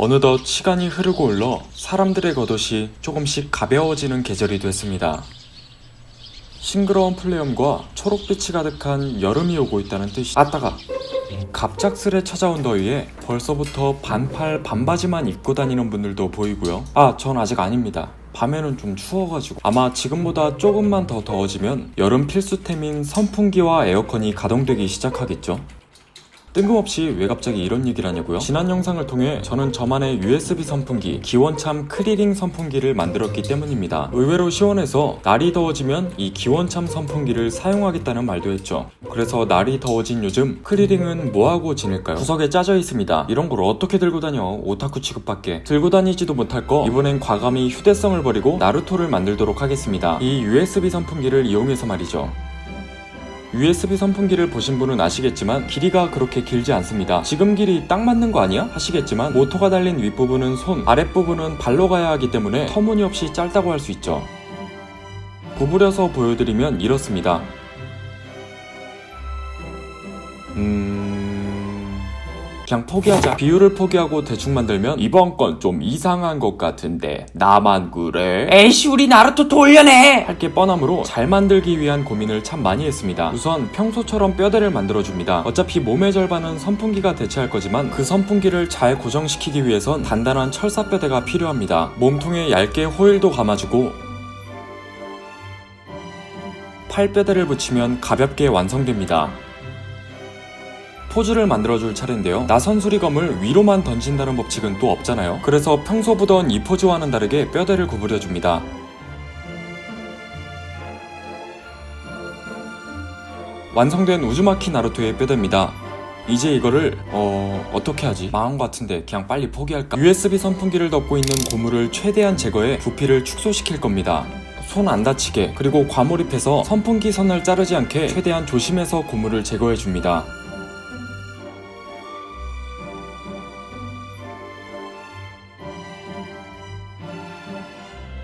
어느덧 시간이 흐르고 흘러 사람들의 겉옷이 조금씩 가벼워지는 계절이 됐습니다. 싱그러운 플레이엄과 초록빛이 가득한 여름이 오고 있다는 뜻이. 아따가 갑작스레 찾아온 더위에 벌써부터 반팔 반바지만 입고 다니는 분들도 보이고요. 전 아직 아닙니다. 밤에는 좀 추워가지고. 아마 지금보다 조금만 더 더워지면 여름 필수템인 선풍기와 에어컨이 가동되기 시작하겠죠. 뜬금없이 왜 갑자기 이런 얘기를 하냐고요? 지난 영상을 통해 저는 저만의 USB 선풍기, 기원참 크리링 선풍기를 만들었기 때문입니다. 의외로 시원해서 날이 더워지면 이 기원참 선풍기를 사용하겠다는 말도 했죠. 그래서 날이 더워진 요즘 크리링은 뭐하고 지낼까요? 구석에 짜져 있습니다. 이런 걸 어떻게 들고 다녀? 오타쿠 취급밖에. 들고 다니지도 못할 거 이번엔 과감히 휴대성을 버리고 나루토를 만들도록 하겠습니다. 이 USB 선풍기를 이용해서 말이죠. USB 선풍기를 보신 분은 아시겠지만 길이가 그렇게 길지 않습니다. 지금 길이 딱 맞는 거 아니야? 하시겠지만 모터가 달린 윗부분은 손, 아랫부분은 발로 가야 하기 때문에 터무니없이 짧다고 할 수 있죠. 구부려서 보여드리면 이렇습니다. 그냥 포기하자. 비율을 포기하고 대충 만들면 이번 건 좀 이상한 것 같은데 나만 그래? 에이씨 우리 나루토 돌려내! 할 게 뻔하므로 잘 만들기 위한 고민을 참 많이 했습니다. 우선 평소처럼 뼈대를 만들어줍니다. 어차피 몸의 절반은 선풍기가 대체할 거지만 그 선풍기를 잘 고정시키기 위해선 단단한 철사뼈대가 필요합니다. 몸통에 얇게 호일도 감아주고 팔뼈대를 붙이면 가볍게 완성됩니다. 포즈를 만들어줄 차례인데요. 나선 수리검을 위로만 던진다는 법칙은 또 없잖아요. 그래서 평소 보던 이 포즈와는 다르게 뼈대를 구부려줍니다. 완성된 우즈마키 나루토의 뼈대입니다. 이제 이거를 어떻게 하지? 망한 것 같은데 그냥 빨리 포기할까? USB 선풍기를 덮고 있는 고무를 최대한 제거해 부피를 축소시킬 겁니다. 손 안 다치게, 그리고 과몰입해서 선풍기 선을 자르지 않게 최대한 조심해서 고무를 제거해줍니다.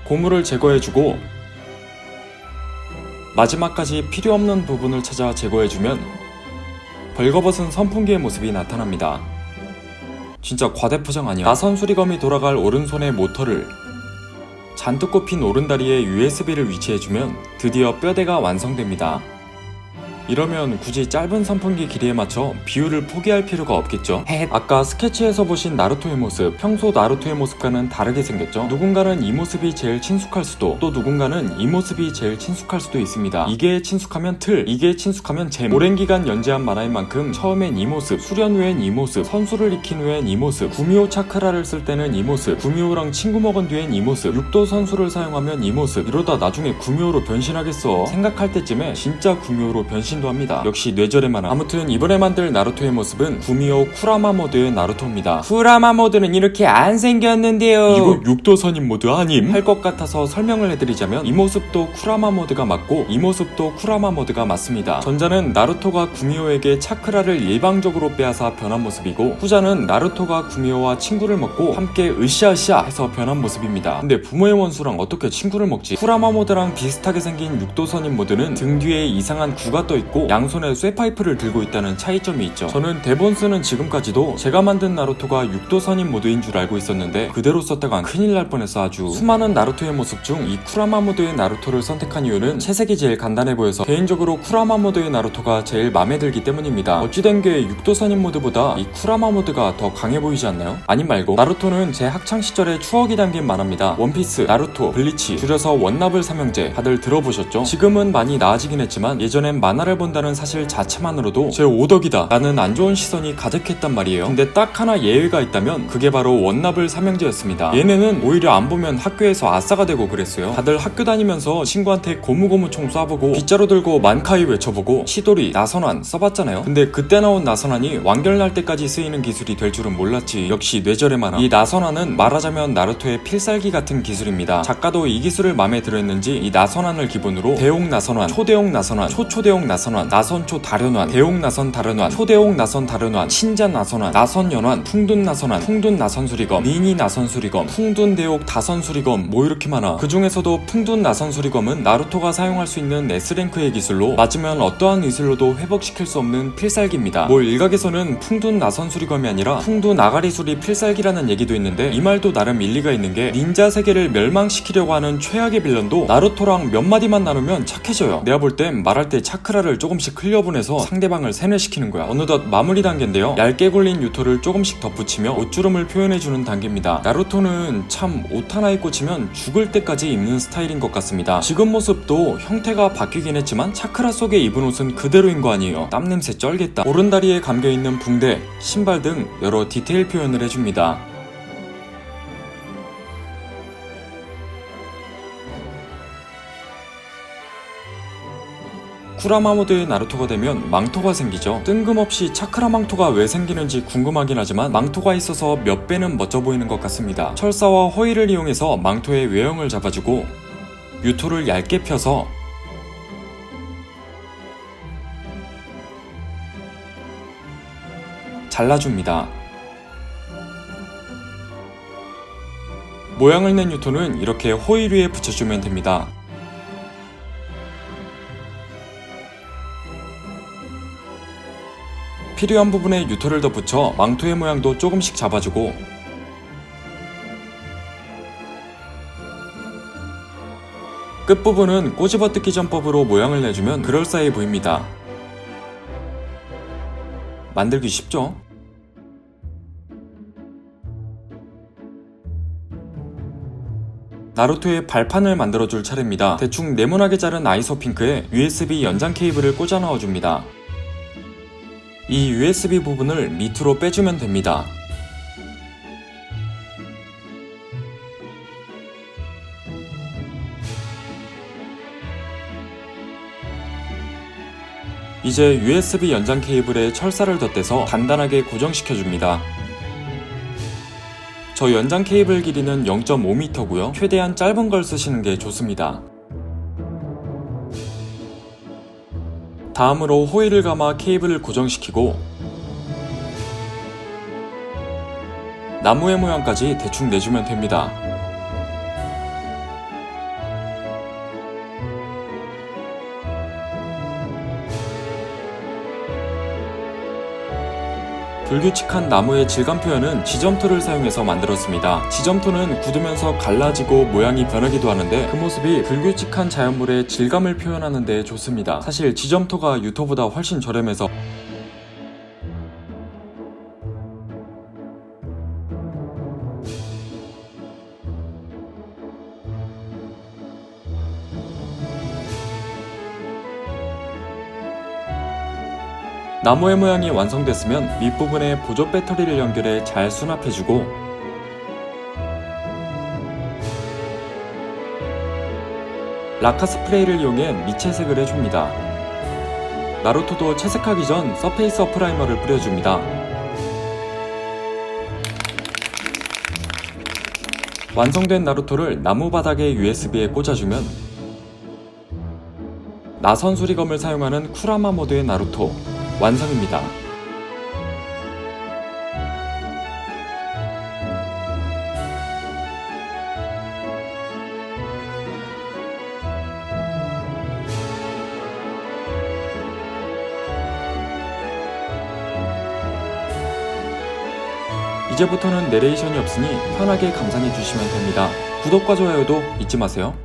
고무를 제거해주고 마지막까지 필요없는 부분을 찾아 제거해주면 벌거벗은 선풍기의 모습이 나타납니다. 진짜 과대포장 아니야? 나선 수리검이 돌아갈 오른손의 모터를, 잔뜩 꼽힌 오른다리에 USB를 위치해주면 드디어 뼈대가 완성됩니다. 이러면 굳이 짧은 선풍기 길이에 맞춰 비율을 포기할 필요가 없겠죠. 아까 스케치에서 보신 나루토의 모습, 평소 나루토의 모습과는 다르게 생겼죠. 누군가는 이 모습이 제일 친숙할 수도, 또 누군가는 이 모습이 제일 친숙할 수도 있습니다. 이게 친숙하면 틀, 이게 친숙하면 잼. 오랜 기간 연재한 만화인 만큼 처음엔 이 모습, 수련 후엔 이 모습, 선수를 익힌 후엔 이 모습, 구미호 차크라를 쓸 때는 이 모습, 구미호랑 친구 먹은 뒤엔 이 모습, 육도 선수를 사용하면 이 모습. 이러다 나중에 구미호로 변신하겠어 생각할 때쯤에 진짜 구미호로 변신도 합니다. 역시 뇌절의 만화. 아무튼 이번에 만들 나루토의 모습은 구미호 쿠라마 모드의 나루토입니다. 쿠라마 모드는 이렇게 안 생겼는데요. 이거 육도선임 모드 아님? 할 것 같아서 설명을 해드리자면 이 모습도 쿠라마 모드가 맞고 이 모습도 쿠라마 모드가 맞습니다. 전자는 나루토가 구미호에게 차크라를 일방적으로 빼앗아 변한 모습이고, 후자는 나루토가 구미호와 친구를 먹고 함께 으쌰으쌰 해서 변한 모습입니다. 근데 부모의 원수랑 어떻게 친구를 먹지? 쿠라마 모드랑 비슷하게 생긴 육도선임 모드는 등 뒤에 이상한 구가 떠있고 양손에 쇠파이프를 들고 있다는 차이점이 있죠. 저는 대본 쓰는 지금까지도 제가 만든 나루토가 육도선임 모드인 줄 알고 있었는데 그대로 썼다간 큰일 날 뻔했어. 아주 수많은 나루토의 모습 중 이 쿠라마 모드의 나루토를 선택한 이유는 채색이 제일 간단해 보여서 개인적으로 쿠라마 모드의 나루토가 제일 맘에 들기 때문입니다. 어찌된 게 육도선임 모드보다 이 쿠라마 모드가 더 강해 보이지 않나요? 아님 말고 나루토는 제 학창시절의 추억이 담긴 만화입니다. 원피스, 나루토, 블리치, 줄여서 원나블 삼형제 다들 들어보셨죠? 지금은 많이 나아지긴 했지만 예전엔 만화를 본다는 사실 자체만으로도 제 오덕이다 라는 안 좋은 시선이 가득했단 말이에요. 근데 딱 하나 예외가 있다면 그게 바로 원나블 삼형제였습니다. 얘네는 오히려 안 보면 학교에서 아싸가 되고 그랬어요. 다들 학교 다니면서 친구한테 고무고무총 쏴보고 빗자루 들고 만카이 외쳐보고 시도리, 나선환 써봤잖아요. 근데 그때 나온 나선환이 완결날 때까지 쓰이는 기술이 될 줄은 몰랐지. 역시 뇌절의 만화. 이 나선환은 말하자면 나루토의 필살기 같은 기술입니다. 작가도 이 기술을 마음에 들어했는지 이 나선환을 기본으로 대용 나선환, 초대용 나선환, 초초대용 나선환, 나선환, 나선초 다련환, 대옥 나선 다련환, 초대옥 나선 다련환, 신자 나선환, 나선연환, 풍둔 나선환, 풍둔 나선수리검, 미니 나선수리검, 풍둔 대옥 다선수리검, 뭐 이렇게 많아. 그 중에서도 풍둔 나선수리검은 나루토가 사용할 수 있는 S랭크의 기술로 맞으면 어떠한 의술로도 회복시킬 수 없는 필살기입니다. 뭐 일각에서는 풍둔 나선수리검이 아니라 풍둔 나가리수리 필살기라는 얘기도 있는데 이 말도 나름 일리가 있는 게 닌자 세계를 멸망시키려고 하는 최악의 빌런도 나루토랑 몇 마디만 나누면 착해져요. 내가 볼 땐 말할 때 차크라를 조금씩 흘려보내서 상대방을 세뇌시키는 거야. 어느덧 마무리 단계인데요. 얇게 굴린 유토를 조금씩 덧붙이며 옷주름을 표현해주는 단계입니다. 나루토는 참 옷 하나에 꽂히면 죽을 때까지 입는 스타일인 것 같습니다. 지금 모습도 형태가 바뀌긴 했지만 차크라 속에 입은 옷은 그대로인 거 아니에요. 땀냄새 쩔겠다. 오른다리에 감겨있는 붕대, 신발 등 여러 디테일 표현을 해줍니다. 쿠라마 모드의 나루토가 되면 망토가 생기죠. 뜬금없이 차크라 망토가 왜 생기는지 궁금하긴 하지만 망토가 있어서 몇 배는 멋져 보이는 것 같습니다. 철사와 허위를 이용해서 망토의 외형을 잡아주고 유토를 얇게 펴서 잘라줍니다. 모양을 낸 유토는 이렇게 호일 위에 붙여주면 됩니다. 필요한 부분에 유토를 덧붙여 망토의 모양도 조금씩 잡아주고 끝부분은 꼬집어뜯기 전법으로 모양을 내주면 그럴싸해 보입니다. 만들기 쉽죠? 나루토의 발판을 만들어줄 차례입니다. 대충 네모나게 자른 아이소 핑크에 USB 연장 케이블을 꽂아 넣어줍니다. 이 USB 부분을 밑으로 빼주면 됩니다. 이제 USB 연장 케이블에 철사를 덧대서 간단하게 고정시켜줍니다. 저 연장 케이블 길이는 0.5m고요. 최대한 짧은 걸 쓰시는 게 좋습니다. 다음으로 호일을 감아 케이블을 고정시키고 나무의 모양까지 대충 내주면 됩니다. 불규칙한 나무의 질감 표현은 지점토를 사용해서 만들었습니다. 지점토는 굳으면서 갈라지고 모양이 변하기도 하는데 그 모습이 불규칙한 자연물의 질감을 표현하는 데 좋습니다. 사실 지점토가 유토보다 훨씬 저렴해서 나무의 모양이 완성됐으면 밑부분에 보조 배터리를 연결해 잘 수납해주고 라카 스프레이를 이용해 밑채색을 해줍니다. 나루토도 채색하기 전 서페이서 프라이머를 뿌려줍니다. 완성된 나루토를 나무 바닥에 USB에 꽂아주면 나선수리검을 사용하는 쿠라마 모드의 나루토 완성입니다. 이제부터는 내레이션이 없으니 편하게 감상해 주시면 됩니다. 구독과 좋아요도 잊지 마세요.